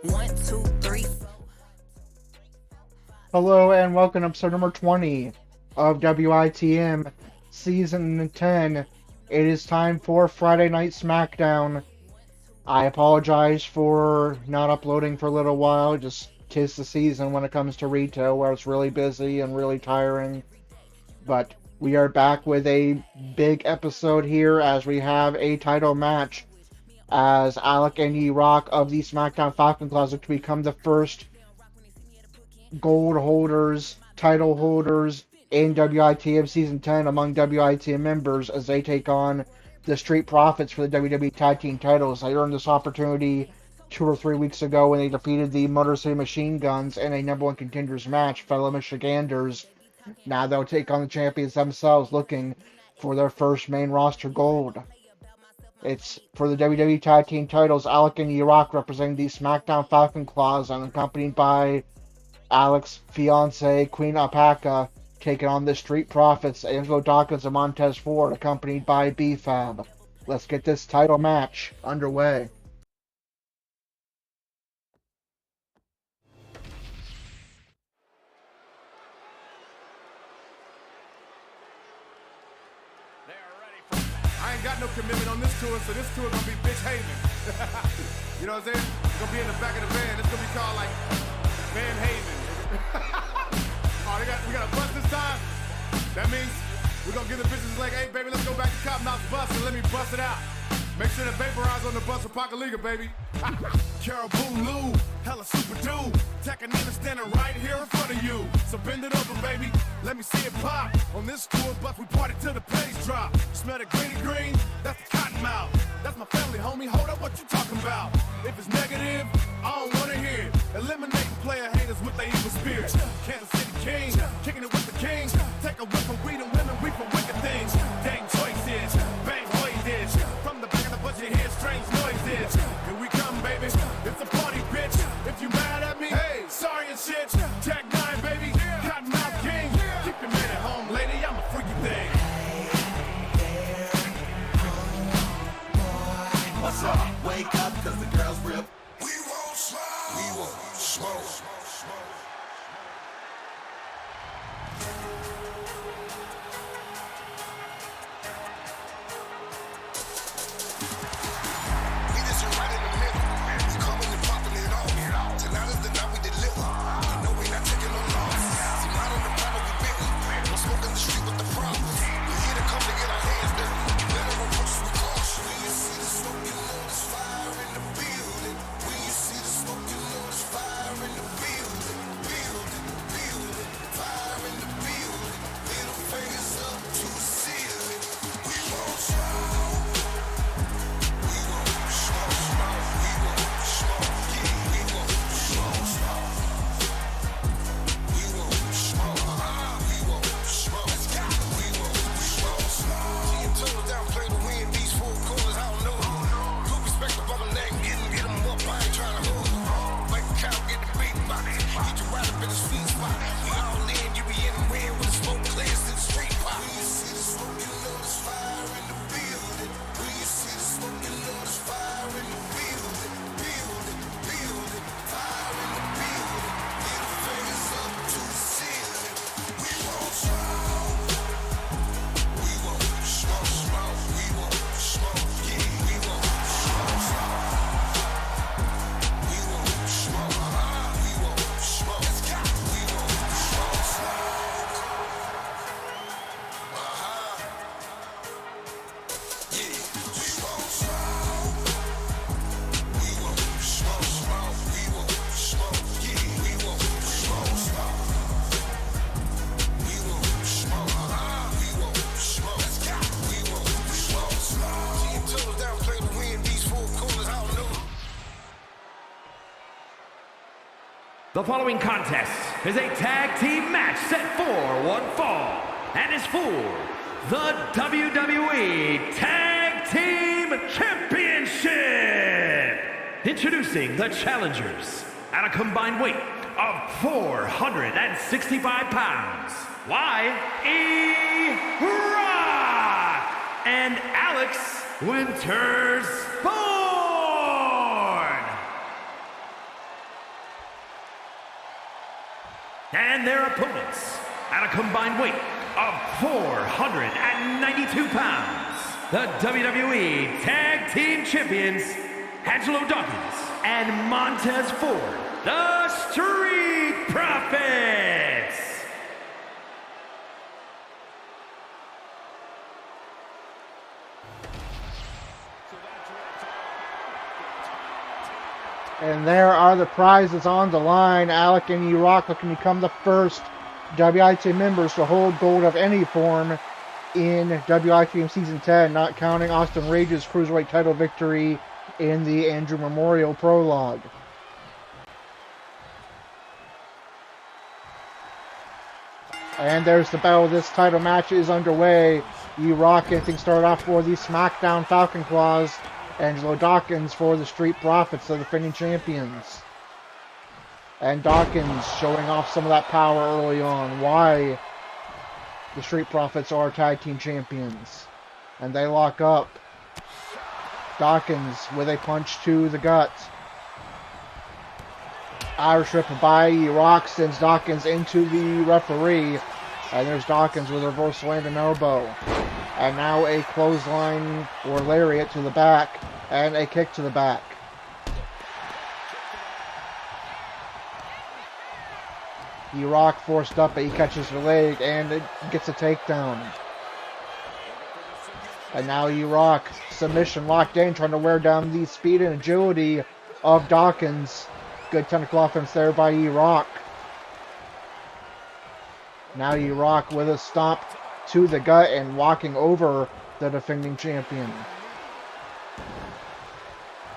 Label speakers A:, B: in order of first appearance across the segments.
A: 1, 2, 3, 4.
B: Hello and welcome to episode number 20 of WITM Season 10. It is time for Friday Night SmackDown. I apologize for not uploading for a little while, just 'tis the season when it comes to retail where it's really busy and really tiring. But we are back with a big episode here as we have a title match as Alec and Yeroc of the SmackDown Falcon Closet to become the first gold holders, title holders in WITM Season 10 among WITM members as they take on the Street Profits for the WWE Tag Team titles. They earned this opportunity 2 or 3 weeks ago when they defeated the Motor City Machine Guns in a number one contenders match, fellow Michiganders. Now they'll take on the champions themselves looking for their first main roster gold. It's for the WWE Tag Team titles, Alec and Yeroc representing the SmackDown Falcon Claws and accompanied by Alec's fiance, Queen Alpaca, taking on the Street Profits, Angelo Dawkins and Montez Ford, accompanied by B-Fab. Let's get this title match underway.
C: I ain't got no commitment on this tour, so this tour gonna be bitch haven. You know what I'm saying? It's gonna be in the back of the van. It's gonna be called like Van Haven. Oh, we got a bus this time? That means we're gonna give the bitches like, hey baby, let's go back to Cop Knots bus and let me bust it out. Make sure the vaporize on the bus for Pacaliga, baby. Carol Boom Lou, hella super dude. Tech and Nina standing right here in front of you. So bend it over, baby. Let me see it pop. On this tour bus, we party till the pennies drop. Smell the greeny green? That's the cotton mouth. That's my family, homie. Hold up, what you talking about? If it's negative, I don't wanna hear it. Eliminating player haters with their evil spirit. Kansas City King, kicking it with the kings. Take a whip from weed and women, we from wicked things. Dang choices, bang voices. From the back of the bus, you hear strange noises. Here we come, baby. It's a party, bitch. If you mad at me, hey, sorry and shit. Tag 9, baby. Cottonmouth King. Keep your man at home, lady. I'm a freaky thing.
D: What's up? Wake up, cause the girls rip. We won't smoke. We won't smoke. We just right in the middle. We coming and popping it off. Tonight is the night we deliver. You know we not taking no loss. See, not on the planet we bigger. No smoke in the street with the problems. We here to come to get our hands dirty. Better approach we caution. When you see the smoke, you know there's fire in the building. When you see the smoke, you know there's fire in the building. Building. Fire in the building. Little fingers up to the ceiling. We won't smoke. We won't smoke. We won't smoke. Yeah, we won't smoke. We won't smoke. We won't smoke. We won't smoke. See your toes down, play to win. These four corners, I don't know. Good respect up on my name, get them up. I ain't trying to hold them. Like a cow, get the big box. Get you right up in the sweet spot. We all in, you be in the wind with the smoke clears to the street pop. When you see the smoke, you know there's fire in the building. When you see the smoke, you know there's fire in the building. Building. Fire in the building. Little fingers up to the ceiling. We won't smoke. We won't smoke. We won't smoke. Yeah, we won't smoke. We won't smoke. We won't smoke. We won't smoke. Yeah, we won't smoke. We won't smoke. We won't smoke. Yeah, we won't smoke. We won't smoke. We won't smoke. We won't smoke. See your toes down, play to win. These four corners, I don't know.
E: The following contest is a tag team match set for one fall and is for the WWE Tag Team Championship. Introducing the challengers at a combined weight of 465 pounds, Yeroc and Alex Winters Born. And their opponents, at a combined weight of 492 pounds, the WWE Tag Team Champions, Angelo Dawkins and Montez Ford, the Street Profits.
B: And there are the prizes on the line. Alec and Yeroc looking to become the first WITM members to hold gold of any form in WITM Season 10, not counting Austin Rage's Cruiserweight title victory in the Andrew Memorial Prologue. And there's the bell. This title match is underway. Yeroc getting started off for the SmackDown Falcon Claws. Angelo Dawkins for the Street Profits, the defending champions. And Dawkins showing off some of that power early on. Why the Street Profits are tag team champions. And they lock up. Dawkins with a punch to the gut. Irish whip by Yeroc sends Dawkins into the referee. And there's Dawkins with a reversal and an elbow. And now a clothesline or lariat to the back. And a kick to the back. Yeroc forced up, but he catches the leg and it gets a takedown. And now Yeroc, submission locked in, trying to wear down the speed and agility of Dawkins. Good technical offense there by Yeroc. Now Yeroc with a stomp to the gut and walking over the defending champion.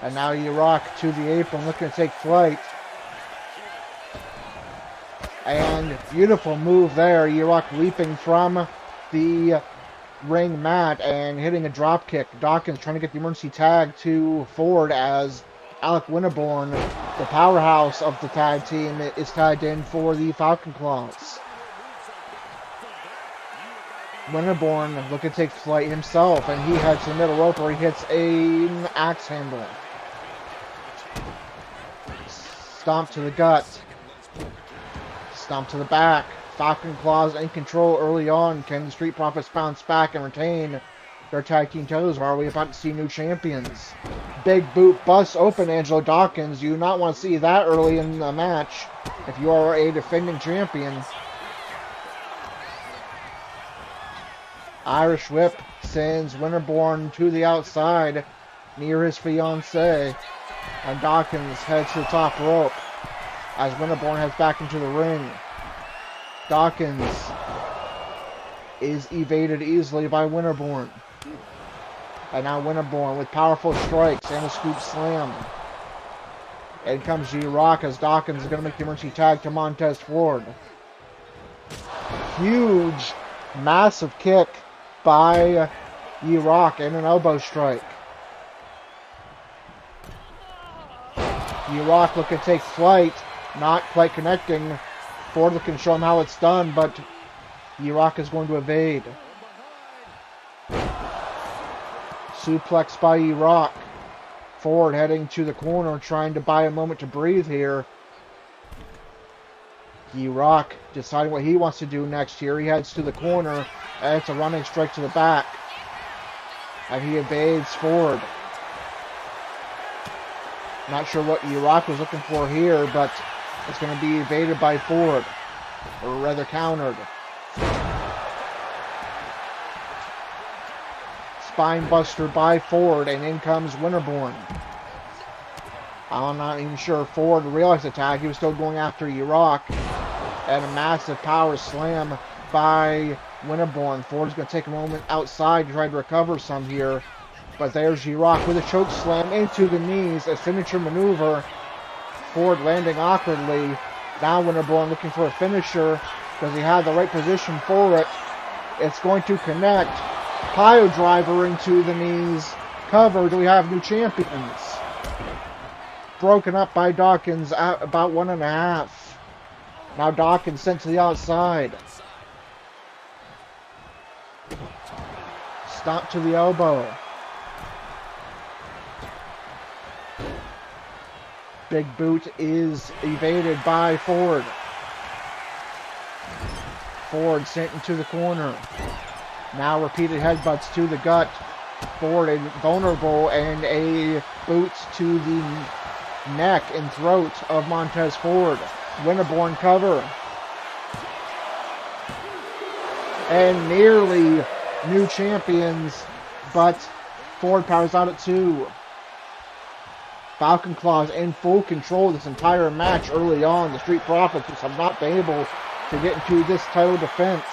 B: And now Yeroc to the apron, looking to take flight. And beautiful move there. Yeroc leaping from the ring mat and hitting a drop kick. Dawkins trying to get the emergency tag to Ford as Alec Winterborn, the powerhouse of the tag team, is tagged in for the Falcon Claws. Winterborn looking to take flight himself, and he heads to the middle rope where he hits an axe handle. Stomp to the gut. Stomp to the back. Falcon Claws in control early on. Can the Street Profits bounce back and retain their tag team titles? Or are we about to see new champions? Big boot busts open Angelo Dawkins. You do not want to see that early in the match if you are a defending champion. Irish whip sends Winterborn to the outside near his fiancée. And Dawkins heads to the top rope as Winterborn heads back into the ring. Dawkins is evaded easily by Winterborn. And now Winterborn with powerful strikes and a scoop slam. In comes Yeroc as Dawkins is going to make the emergency tag to Montez Ford. Huge, massive kick by Yeroc and an elbow strike. Yeroc looking to take flight, not quite connecting. Ford looking to show him how it's done, but Yeroc is going to evade. Suplex by Yeroc. Ford heading to the corner, trying to buy a moment to breathe here. Yeroc deciding what he wants to do next here. He heads to the corner, and it's a running strike to the back. And he evades Ford. Not sure what Yeroc was looking for here, but it's going to be evaded by Ford. Or rather countered. Spine buster by Ford, and in comes Winterborn. I'm not even sure Ford realized the tag. He was still going after Yeroc. And a massive power slam by Winterborn. Ford's going to take a moment outside to try to recover some here. But there's Yeroc with a choke slam into the knees. A signature maneuver. Ford landing awkwardly. Now Winterborn looking for a finisher. Does he have the right position for it? It's going to connect. Pile driver into the knees. Cover. Do we have new champions? Broken up by Dawkins at about 1.5. Now Dawkins sent to the outside. Stomp to the elbow. Big boot is evaded by Ford. Ford sent into the corner. Now repeated headbutts to the gut. Ford vulnerable, and a boot to the neck and throat of Montez Ford. Winterborn cover. And nearly new champions, but Ford powers out at 2. Falcon Claws in full control of this entire match early on. The Street Profits just have not been able to get into this title defense.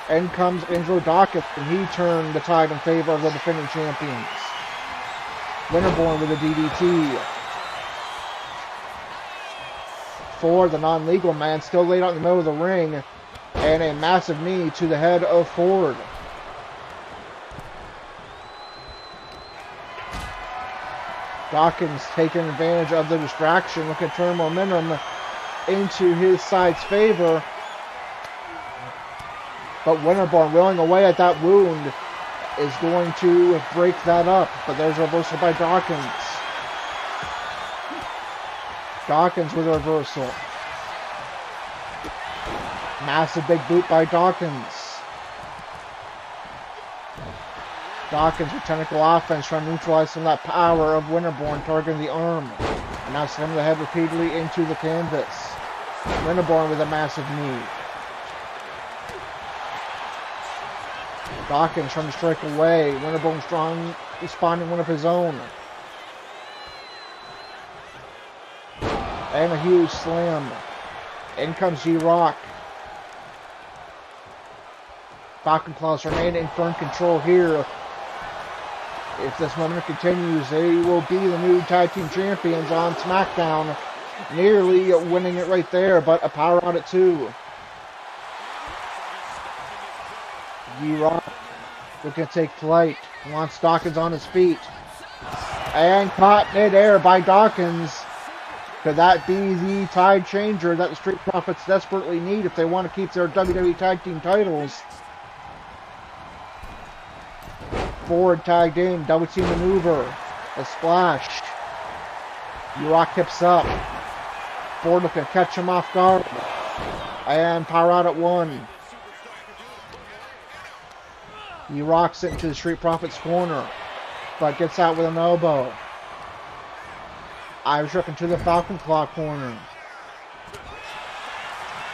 B: In comes Angelo Dawkins, and he turned the tide in favor of the defending champions. Winterborn with a DDT. Ford, the non-legal man, still laid out in the middle of the ring, and a massive knee to the head of Ford. Dawkins taking advantage of the distraction, looking to turn momentum into his side's favor. But Winterborn, willing away at that wound, is going to break that up. But there's a reversal by Dawkins. Dawkins with a reversal. Massive big boot by Dawkins. Dawkins with technical offense trying to neutralize some of that power of Winterborn, targeting the arm. And now slamming the head repeatedly into the canvas. Winterborn with a massive knee. Dawkins trying to strike away. Winterborn strong, responding one of his own. And a huge slam. In comes Yeroc. Falcon Claws remain in firm control here. If this momentum continues, they will be the new tag team champions on SmackDown. Nearly winning it right there, but a power out at 2. Yeroc looking to take flight. Wants Dawkins on his feet. And caught midair by Dawkins. Could that be the tide changer that the Street Profits desperately need if they want to keep their WWE Tag Team titles? Ford tagged in, double team maneuver, a splash. Yeroc hips up. Ford looking to catch him off guard. And power out at 1. Yeroc sent into the Street Profits corner, but gets out with an elbow. Irish Whip into the Falcon Claw corner.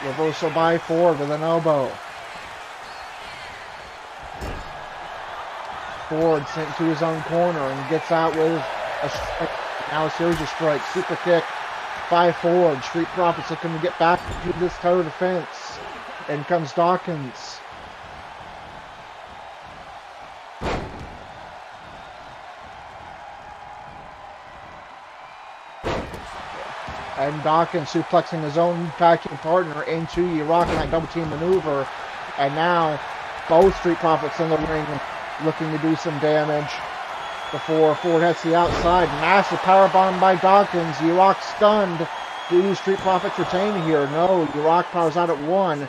B: Reversal by Ford with an elbow. Ford sent to his own corner and gets out with a strike. Now a series of strikes. Super kick by Ford. Street Profits looking to get back to this title defense. In comes Dawkins. And Dawkins suplexing his own tag team partner into Yeroc in that double team maneuver. And now both Street Profits in the ring looking to do some damage before Ford heads to the outside. Massive powerbomb by Dawkins. Yeroc stunned. Do Street Profits retain here? No, Yeroc powers out at 1.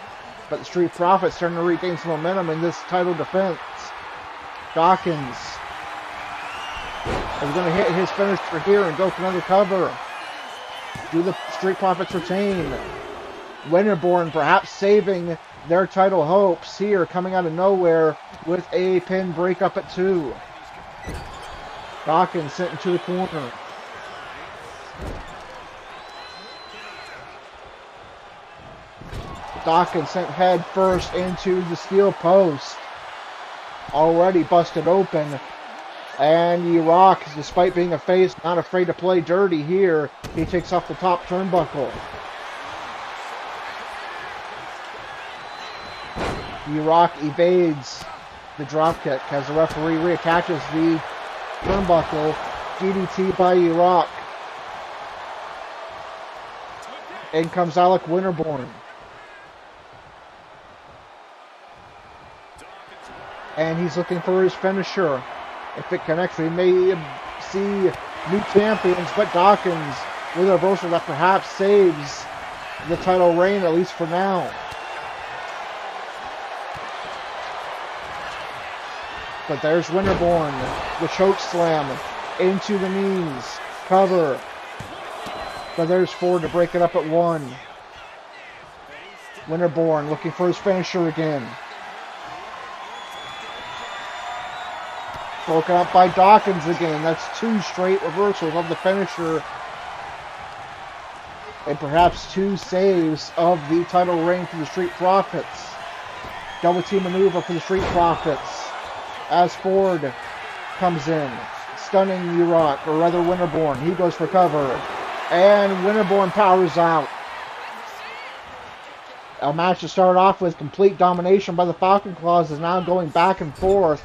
B: But the Street Profits starting to regain some momentum in this title defense. Dawkins is going to hit his finisher here and go for another cover. Do the Street Profits retain? Winterborn perhaps saving their title hopes here, coming out of nowhere with a pin breakup at 2. Dawkins sent into the corner. Dawkins sent head first into the steel post. Already busted open. And Yeroc, despite being a face, not afraid to play dirty here. He takes off the top turnbuckle. Yeroc evades the dropkick as the referee reattaches the turnbuckle. DDT by Yeroc. In comes Alec Winterborn. And he's looking for his finisher. If it connects, we may see new champions, but Dawkins with a reversal that perhaps saves the title reign, at least for now. But there's Winterborn, the choke slam into the knees, cover. But there's Ford to break it up at 1. Winterborn looking for his finisher again. Broken up by Dawkins again. That's 2 straight reversals of the finisher. And perhaps 2 saves of the title reign for the Street Profits. Double team maneuver for the Street Profits. As Ford comes in. Stunning Yeroc, or rather Winterborn. He goes for cover. And Winterborn powers out. A match to start off with complete domination by the Falcon Claws is now going back and forth.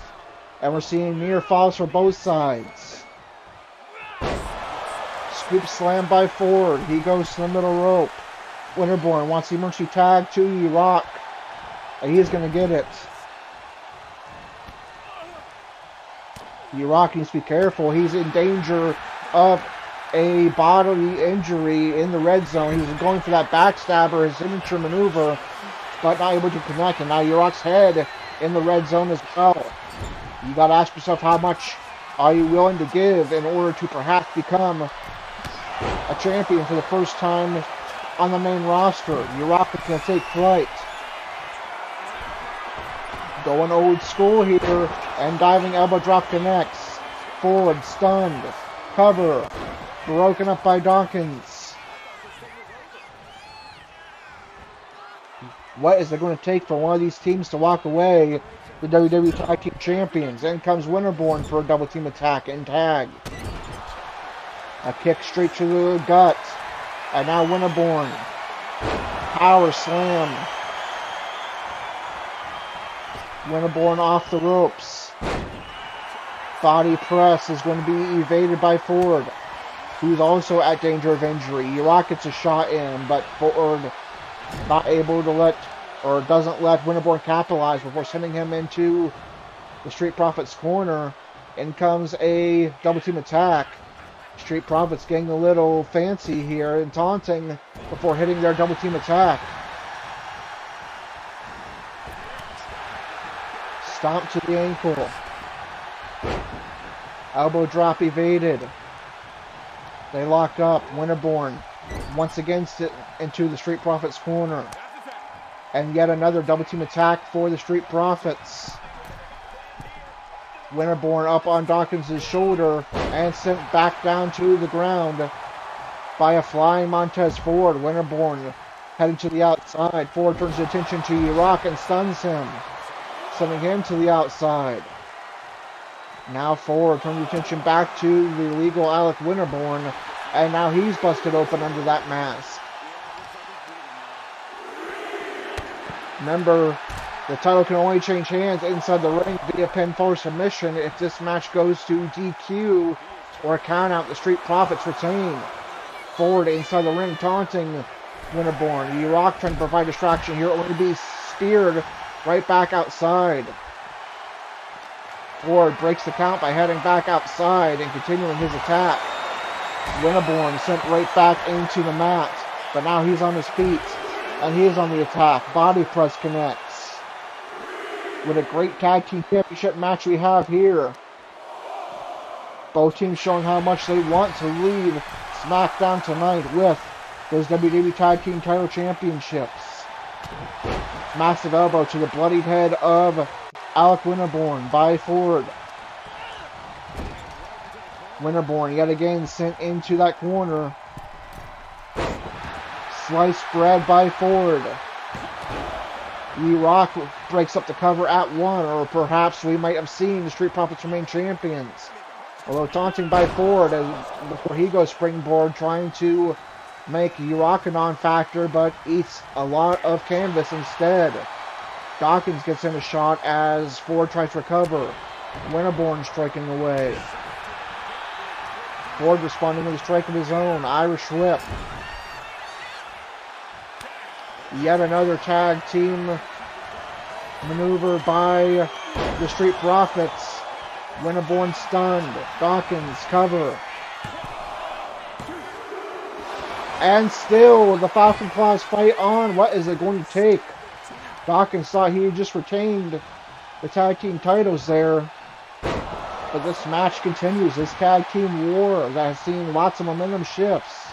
B: And we're seeing near falls for both sides. Scoop slam by Ford. He goes to the middle rope. Winterborn wants the emergency tag to Yeroc. And he's going to get it. Yeroc needs to be careful. He's in danger of a bodily injury in the red zone. He was going for that backstabber, his signature maneuver, but not able to connect. And now Yeroc's head in the red zone as well. You got to ask yourself, how much are you willing to give in order to perhaps become a champion for the first time on the main roster? Yeroc is going to take flight. Going old school here, and diving elbow drop connects. Forward, stunned, cover, broken up by Dawkins. What is it going to take for one of these teams to walk away the WWE Tag Team Champions? In comes Winterborn for a double team attack and tag. A kick straight to the gut. And now Winterborn. Power slam. Winterborn off the ropes. Body press is going to be evaded by Ford, who's also at danger of injury. Yeroc gets a shot in, but Ford not able to let, or doesn't let Winterborn capitalize before sending him into the Street Profits corner. In comes a double team attack. Street Profits getting a little fancy here and taunting before hitting their double team attack. Stomp to the ankle. Elbow drop evaded. They lock up. Winterborn once again into the Street Profits corner. And yet another double team attack for the Street Profits. Winterborn up on Dawkins' shoulder and sent back down to the ground by a flying Montez Ford. Winterborn heading to the outside. Ford turns his attention to Yeroc and stuns him, sending him to the outside. Now Ford turns attention back to the illegal Alec Winterborn, and now he's busted open under that mask. Remember, the title can only change hands inside the ring via pinfall submission. If this match goes to DQ or a countout, the Street Profits retain. Ford inside the ring taunting Winterborn. Yeroc trying to provide distraction here, only to be speared right back outside. Ford breaks the count by heading back outside and continuing his attack. Winterborn sent right back into the mat, but now he's on his feet and he is on the attack. Body press connects. What a great tag team championship match we have here. Both teams showing how much they want to lead SmackDown tonight with those WWE Tag Team title championships. Massive elbow to the bloodied head of Alec Winterborn by Ford. Winterborn yet again sent into that corner. Sliced bread by Ford. Yeroc breaks up the cover at 1, or perhaps we might have seen the Street Profits remain champions. Although taunting by Ford before he goes springboard, trying to make Yeroc a non-factor, but eats a lot of canvas instead. Dawkins gets in a shot as Ford tries to recover. Winterborn striking away. Ford responding with a strike of his own. Irish whip. Yet another tag team maneuver by the Street Profits. Winterborn stunned. Dawkins cover. And still the Falcon Claws fight on. What is it going to take? Dawkins thought he had just retained the tag team titles there. But this match continues. This tag team war that has seen lots of momentum shifts.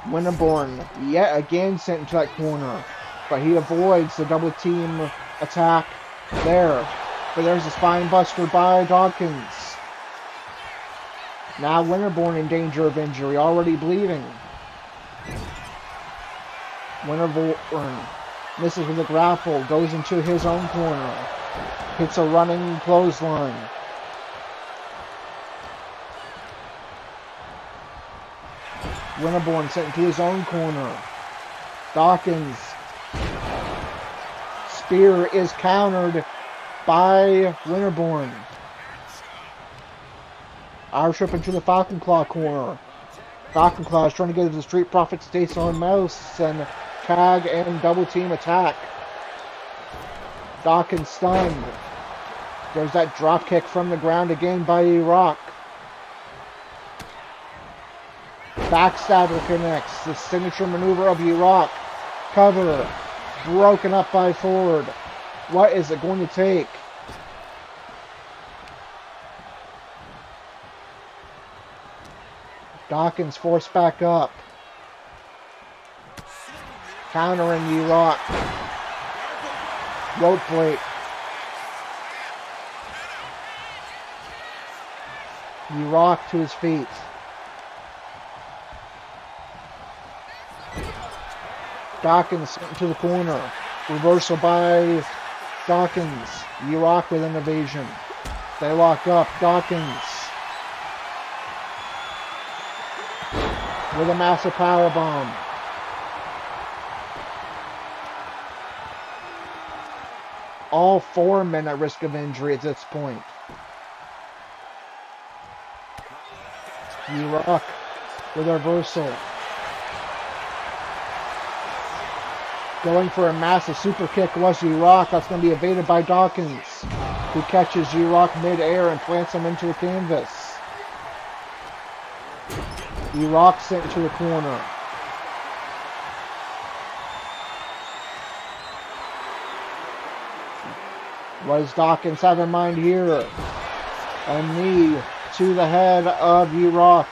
B: Winterborn yet again sent into that corner, but he avoids the double team attack there. But there's a spine buster by Dawkins. Now Winterborn in danger of injury, already bleeding. Winterborn misses with a grapple, goes into his own corner, hits a running clothesline. Winterborn sent into his own corner. Dawkins. Spear is countered by Winterborn. Irish whip into the Falcon Claw corner. Falcon Claw is trying to get to the Street Profits States on Mouse and tag and double team attack. Dawkins stunned. There's that drop kick from the ground again by Yeroc. Backstabber connects. The signature maneuver of Yeroc. Cover. Broken up by Ford. What is it going to take? Dawkins forced back up. Countering Yeroc. Rope break. Yeroc to his feet. Dawkins into the corner. Reversal by Dawkins. Yeroc with an evasion. They lock up. Dawkins with a massive powerbomb. All four men at risk of injury at this point. Yeroc with a reversal. Going for a massive super kick was Yeroc. That's going to be evaded by Dawkins, who catches Yeroc mid-air and plants him into the canvas. Yeroc sent to the corner. What does Dawkins have in mind here? A knee to the head of Yeroc.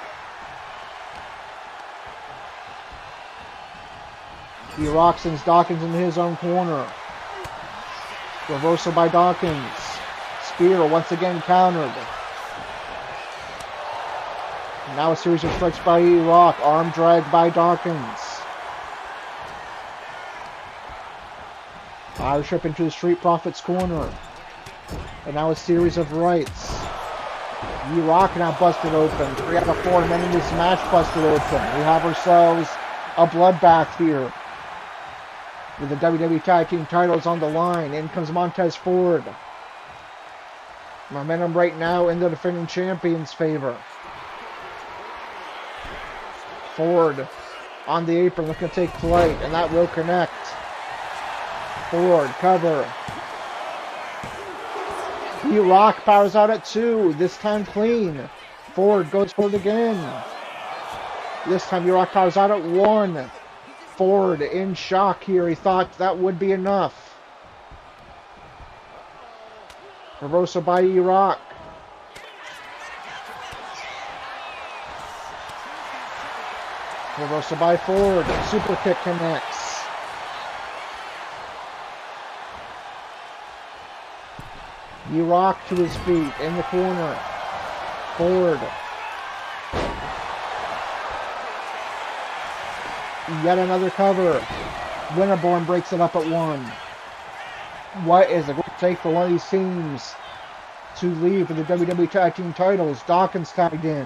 B: Yeroc sends Dawkins into his own corner. Reversal by Dawkins. Spear once again countered. Now a series of strikes by Yeroc. Arm drag by Dawkins. Irish whip into the Street Profits corner. And now a series of rights. Yeroc now busted open. 3 out of 4 men in this match busted open. We have ourselves a bloodbath here, with the WWE Tag Team titles on the line. In comes Montez Ford. Momentum right now in the defending champion's favor. Ford on the apron looking to take flight, and that will connect. Ford, cover. Yeroc powers out at 2, this time clean. Ford goes for it again. This time Yeroc powers out at 1. Ford in shock here. He thought that would be enough. Reversal by Yeroc. Reversal by Ford. Super kick connects. Yeroc to his feet in the corner. Ford. Yet another cover. Winterborn breaks it up at 1. What is it going to take for one of these teams to leave for the WWE Tag Team titles? Dawkins tagged in.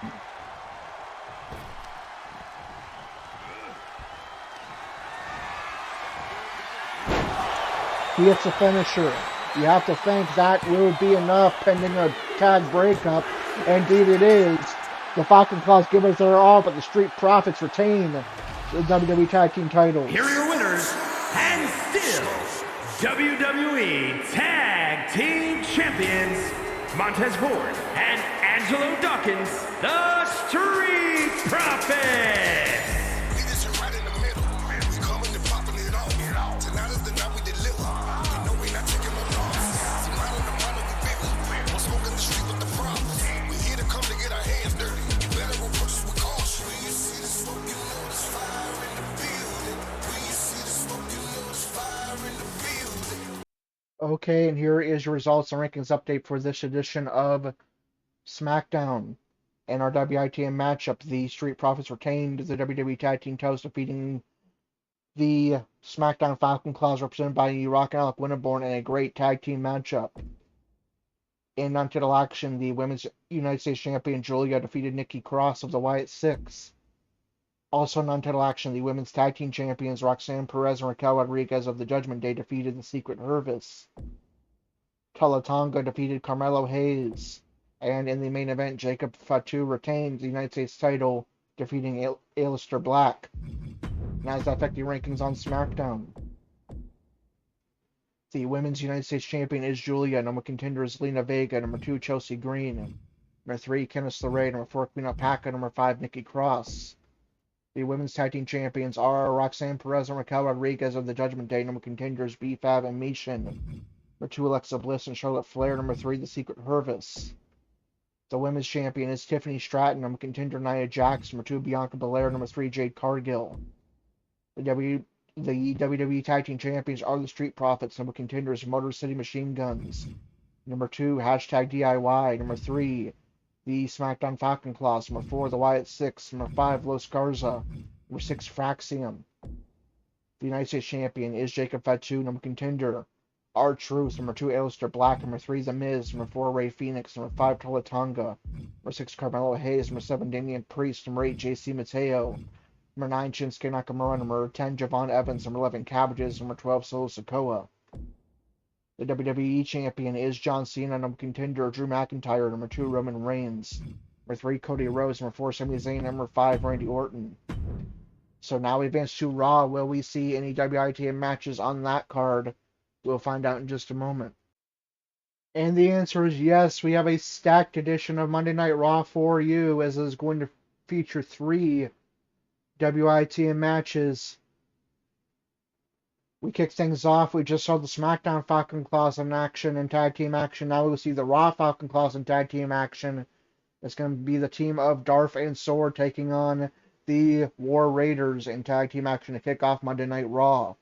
B: He hits a finisher. You have to think that will be enough pending a tag breakup. Indeed it is. The Falcon Claws give us their all, but the Street Profits retain the WWE Tag Team titles.
E: Here are your winners, and still WWE Tag Team Champions, Montez Ford and Angelo Dawkins, the Street Profits.
D: Come to get our hands dirty. You better approach us with caution. You see the smoke, you know it's fire.
B: Okay, and here is your results and rankings update for this edition of SmackDown. In our WITM matchup, the Street Profits retained the WWE Tag Team titles, defeating the SmackDown Falcon Claws, represented by Yeroc and Alec in a great tag team matchup. In non-title action, the Women's United States Champion Julia defeated Nikki Cross of the Wyatt Six. Also in non-title action, the Women's Tag Team Champions Roxanne Perez and Raquel Rodriguez of the Judgment Day defeated the Secret Service. Tonga defeated Carmelo Hayes. And in the main event, Jacob Fatu retained the United States title, defeating Aleister Black. Now is affecting rankings on SmackDown. The Women's United States Champion is Julia. Number contender is Lena Vega. Number 2, Chelsea Green. Number 3, Candice LeRae. Number 4, Queen Alpaca. Number 5, Nikki Cross. The Women's Tag Team Champions are Roxanne Perez and Raquel Rodriguez of the Judgment Day. Number contenders B-Fab and Michin. Number 2, Alexa Bliss and Charlotte Flair. Number 3, The Secret Service. The Women's Champion is Tiffany Stratton. Number contender Nia Jax. Number 2, Bianca Belair. Number 3, Jade Cargill. The WWE Tag Team Champions are the Street Profits. Number contenders Motor City Machine Guns. Number 2, #DIY. Number 3, the SmackDown Falcon Claws. Number 4, the Wyatt Six. Number 5, Los Garza. Number 6, Fraxium. The United States Champion is Jacob Fatu. Number contender R-Truth. Number 2, Aleister Black. Number 3, The Miz. Number 4, Rey Fenix. Number 5, Tonga. Number 6, Carmelo Hayes. Number 7, Damian Priest. Number 8, JC Mateo. Number 9, Shinsuke Nakamura. Number 10, Javon Evans. Number 11, Cabbages. Number 12, Solo Sikoa. The WWE Champion is John Cena. Number contender Drew McIntyre. Number 2, Roman Reigns. Number 3, Cody Rhodes. Number 4, Sami Zayn. Number 5, Randy Orton. So now we advance to Raw. Will we see any WITM matches on that card? We'll find out in just a moment. And the answer is yes. We have a stacked edition of Monday Night Raw for you, as is going to feature 3 WITM matches. We kick things off. We just saw the SmackDown Falcon Claws in action and tag team action. Now we'll see the Raw Falcon Claws in tag team action. It's going to be the team of Darth and Sword taking on the War Raiders in tag team action to kick off Monday Night Raw.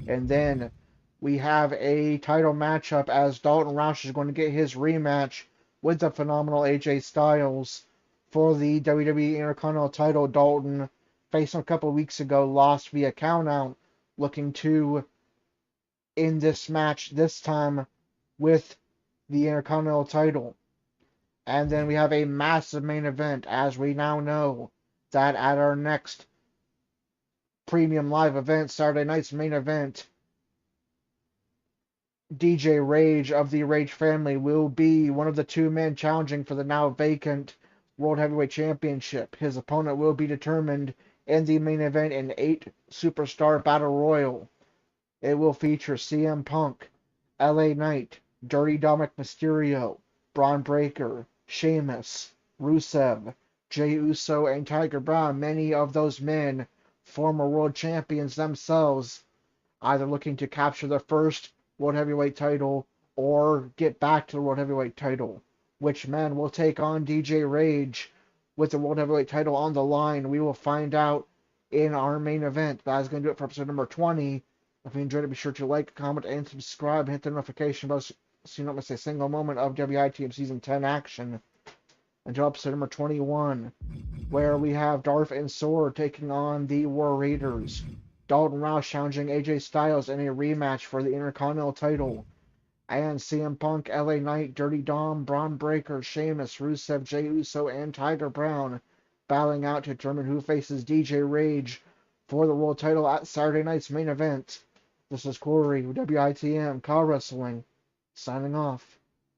B: And then we have a title matchup as Dalton Roush is going to get his rematch with the phenomenal AJ Styles for the WWE Intercontinental title. Dalton faced him a couple of weeks ago, lost via countout, looking to end this match this time with the Intercontinental title. And then we have a massive main event, as we now know that at our next premium live event, Saturday night's main event, DJ Rage of the Rage family will be one of the 2 men challenging for the now vacant World Heavyweight Championship. His opponent will be determined in the main event in 8 Superstar Battle Royal. It will feature CM Punk, LA Knight, Dirty Dominic Mysterio, Braun Breaker, Sheamus, Rusev, Jey Uso, and Tiger Brown. Many of those men, former world champions themselves, either looking to capture their first World Heavyweight title or get back to the World Heavyweight title. Which men will take on DJ Rage with the World Heavyweight title on the line? We will find out in our main event. That is going to do it for episode number 20. If you enjoyed it, be sure to like, comment, and subscribe. Hit the notification bell so you don't miss a single moment of WITM Season 10 action. Until episode number 21, where we have Darth and Sword taking on the War Raiders. Dalton Roush challenging AJ Styles in a rematch for the Intercontinental title. And CM Punk, LA Knight, Dirty Dom, Braun Breaker, Sheamus, Rusev, Jey Uso, and Tiger Brown battling out to determine who faces DJ Rage for the world title at Saturday night's main event. This is Corey, WITM, CAW Wrestling, signing off.